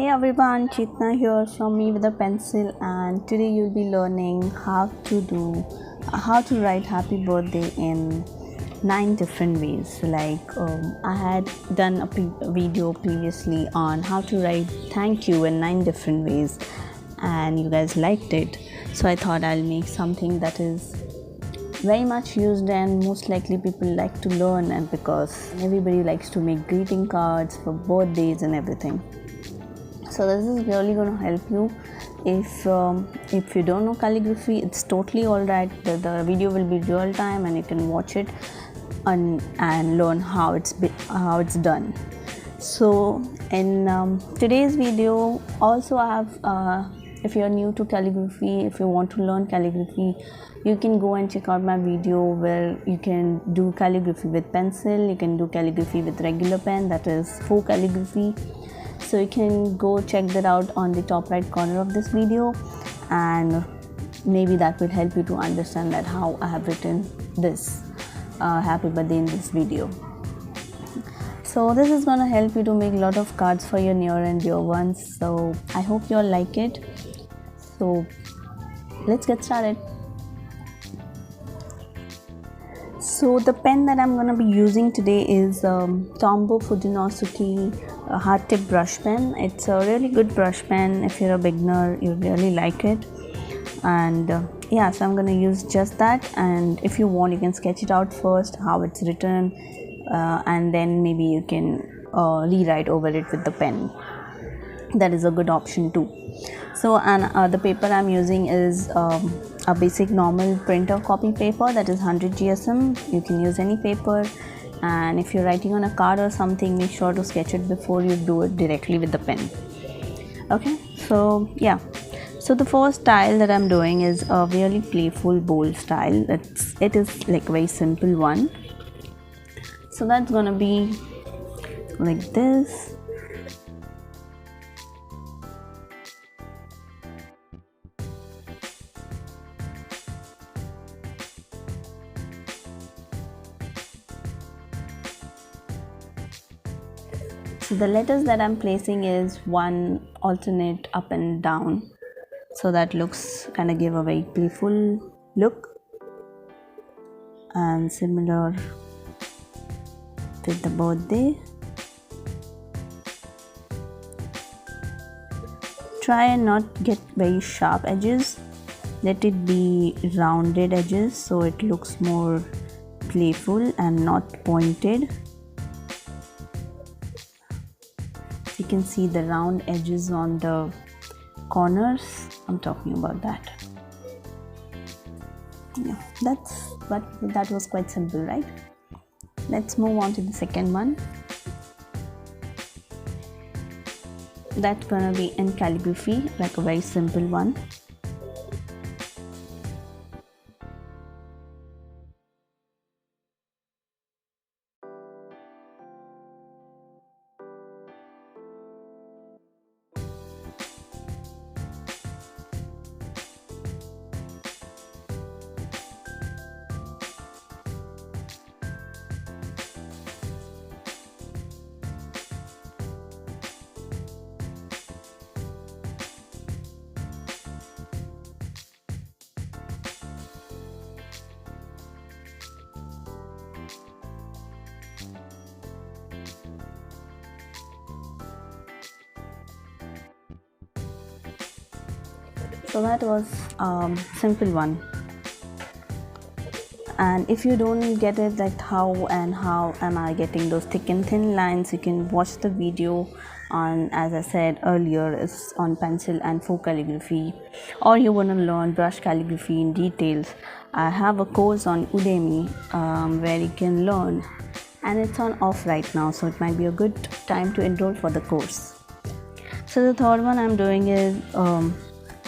Hey everyone, Chitna here from Me with a Pencil, and today you'll be learning how to write happy birthday in 9 different ways. I had done a video previously on how to write thank you in 9 different ways, and you guys liked it. So I thought I'll make something that is very much used and most likely people like to learn, and because everybody likes to make greeting cards for birthdays and everything. So this is really going to help you. If you don't know calligraphy, it's totally all right. The video will be real time and you can watch it and learn how it's done. So in today's video also I have if you are new to calligraphy, if you want to learn calligraphy, you can go and check out my video where you can do calligraphy with pencil, you can do calligraphy with regular pen, that is faux calligraphy. So you can go check that out on the top right corner of this video, and maybe that will help you to understand that how I have written this happy birthday in this video. So this is going to help you to make a lot of cards for your near and dear ones. So I hope you all like it. So let's get started. So the pen that I'm going to be using today is Tombow Fudenosuke hard tip brush pen. It's a really good brush pen. If you're a beginner, you'll really like it. And so I'm going to use just that, and if you want you can sketch it out first how it's written, and then maybe you can rewrite over it with the pen. That is a good option too. So the paper I'm using is a basic normal printer copy paper, that is 100 GSM. You can use any paper, and if you're writing on a card or something, make sure to sketch it before you do it directly with the pen. Okay, so yeah, so the first style that I'm doing is a really playful bold style. It is like a very simple one. So that's gonna be like this. So the letters that I'm placing is one alternate up and down, so that looks kind of give a very playful look, and similar with the birthday. Try and not get very sharp edges, let it be rounded edges so it looks more playful and not pointed. You can see the round edges on the corners. I'm talking about that. Yeah, that was quite simple, right? Let's move on to the second one. That's gonna be in calligraphy, like a very simple one. So that was simple one. And if you don't get it, like how am I getting those thick and thin lines, you can watch the video on, as I said earlier, is on pencil and faux calligraphy, or you want to learn brush calligraphy in details. I have a course on Udemy where you can learn, and it's on off right now, so it might be a good time to enroll for the course. So the third one I'm doing is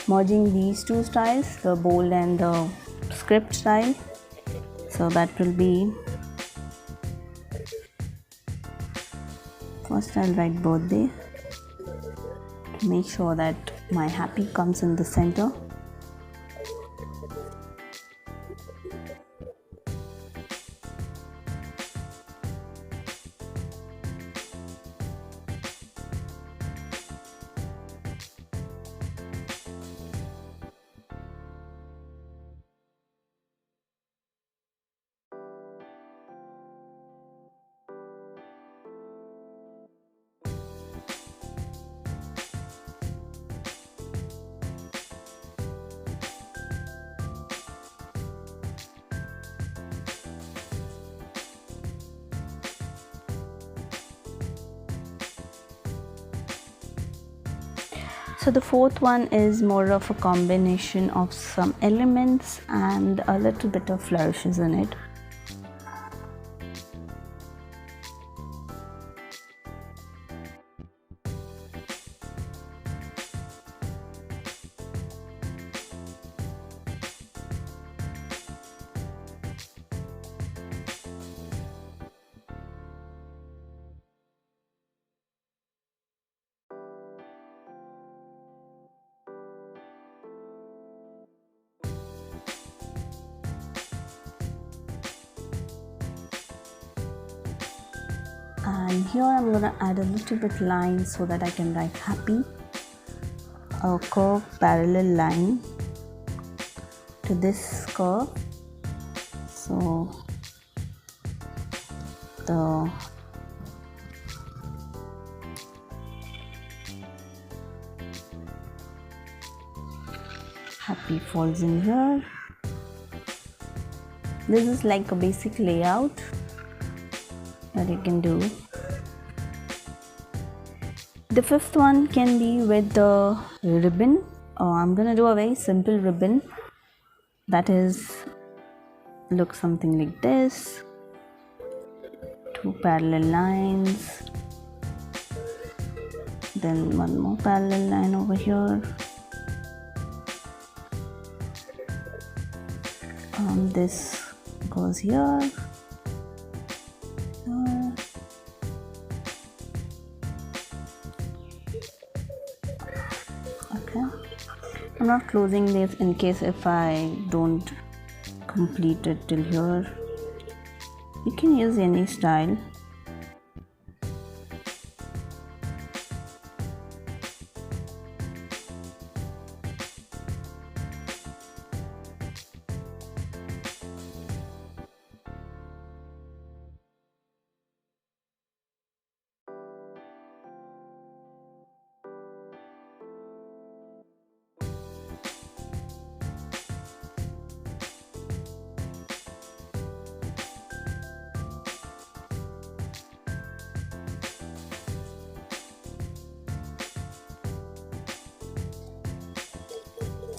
merging these two styles, the bold and the script style. So that will be, first I'll write birthday, make sure that my happy comes in the center. So the fourth one is more of a combination of some elements and a little bit of flourishes in it. And here I'm gonna add a little bit line so that I can write happy. A curved parallel line to this curve. So the happy falls in here. This is like a basic layout that you can do. The fifth one can be with the ribbon. I'm gonna do a very simple ribbon that is look something like this. Two parallel lines, then one more parallel line over here. This goes here. Okay, I'm not closing this in case if I don't complete it till here. You can use any style.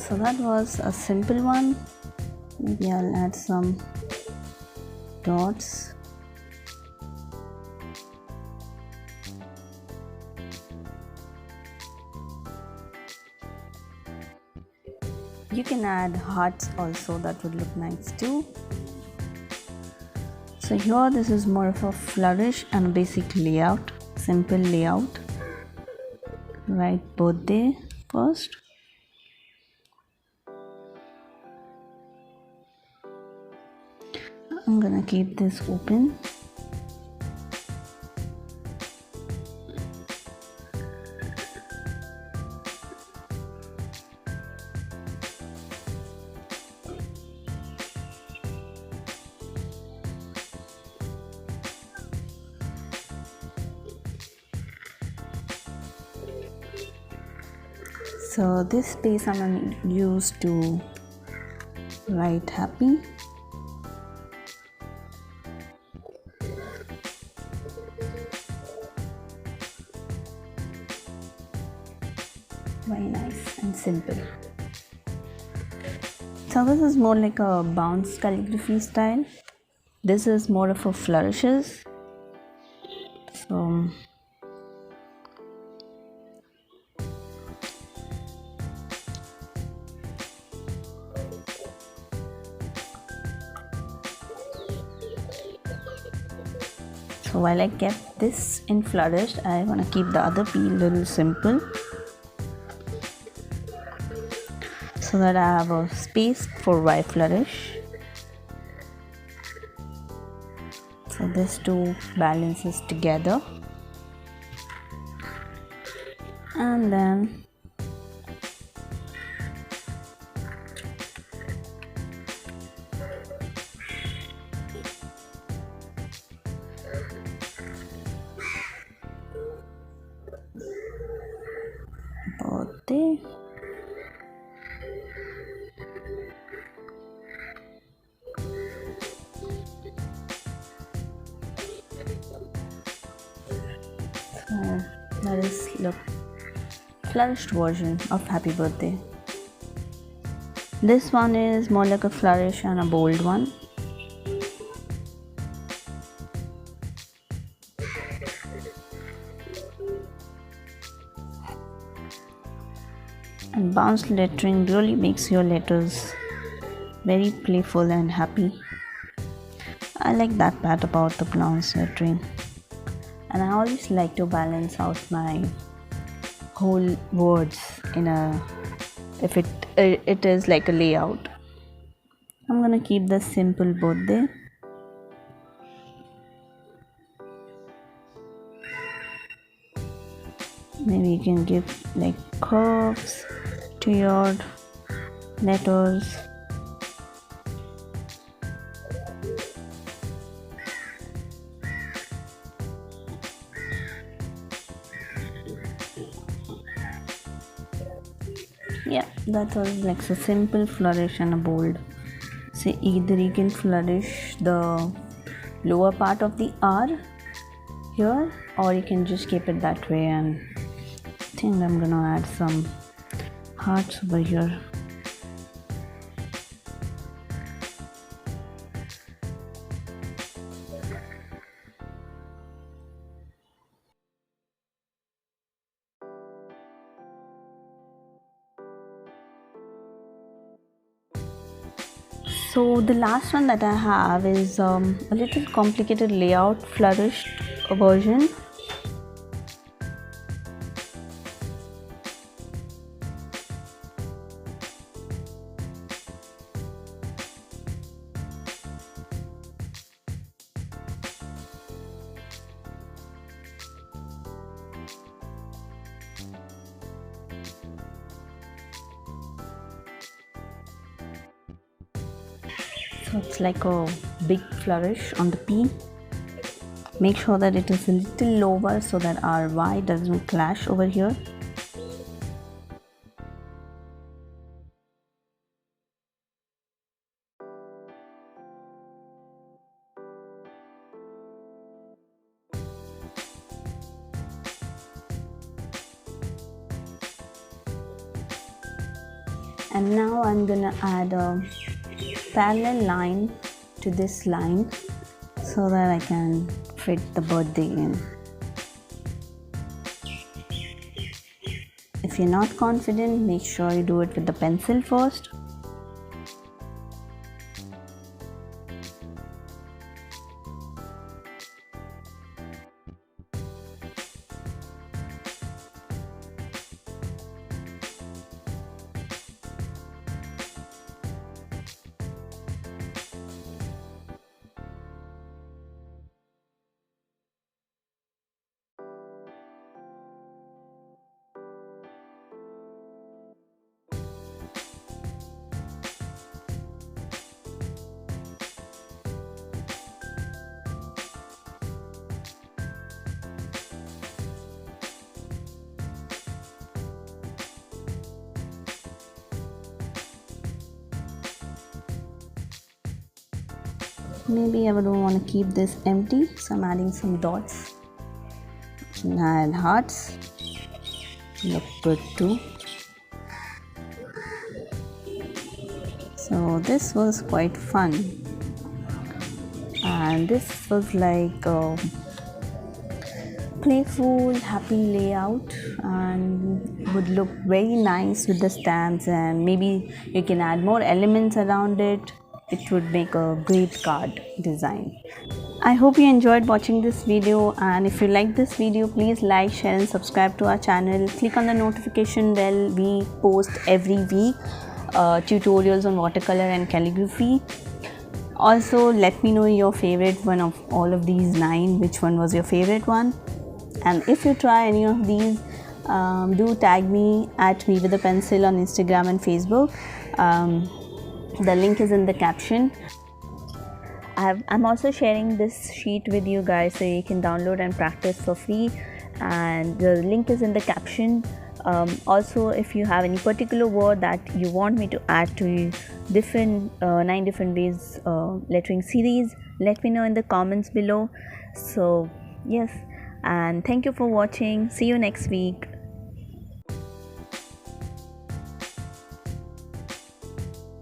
So that was a simple one. Maybe I'll add some dots. You can add hearts also, that would look nice too. So here this is more of a flourish and a basic layout, simple layout. Write birthday first. I'm gonna keep this open. So this space I'm gonna use to write happy. Very nice and simple. So this is more like a bounce calligraphy style. This is more of a flourishes. So while I kept this in flourished, I want to keep the other peel little simple, so that I have a space for Y flourish. So this two balances together, and then birthday. So that is look flourished version of happy birthday. This one is more like a flourish and a bold one. And bounce lettering really makes your letters very playful and happy. I like that part about the bounce lettering. And I always like to balance out my whole words in a, if it is like a layout. I'm gonna keep the simple birthday. Maybe you can give like curves to your letters. Yeah, that was like a simple flourish and a bold. So either you can flourish the lower part of the R here, or you can just keep it that way. And I think I'm gonna add some hearts over here. So the last one that I have is a little complicated layout flourished version. So it's like a big flourish on the P. Make sure that it is a little lower so that our Y doesn't clash over here. And now I'm gonna add a parallel line to this line so that I can fit the birthday in. If you're not confident, make sure you do it with the pencil first. Maybe I don't want to keep this empty, so I'm adding some dots. Can add hearts. Look good too. So this was quite fun, and this was like a playful, happy layout, and would look very nice with the stamps, and maybe you can add more elements around it. It would make a great card design. I hope you enjoyed watching this video, and if you like this video, please like, share and subscribe to our channel. Click on the notification bell. We post every week tutorials on watercolor and calligraphy. Also, let me know your favorite one of all of these 9. Which one was your favorite one? And if you try any of these, do tag me at Me With A Pencil on Instagram and Facebook. The link is in the caption. I'm also sharing this sheet with you guys so you can download and practice for free, and the link is in the caption. Also, if you have any particular word that you want me to add to different 9 different ways lettering series, let me know in the comments below. So yes, and thank you for watching. See you next week.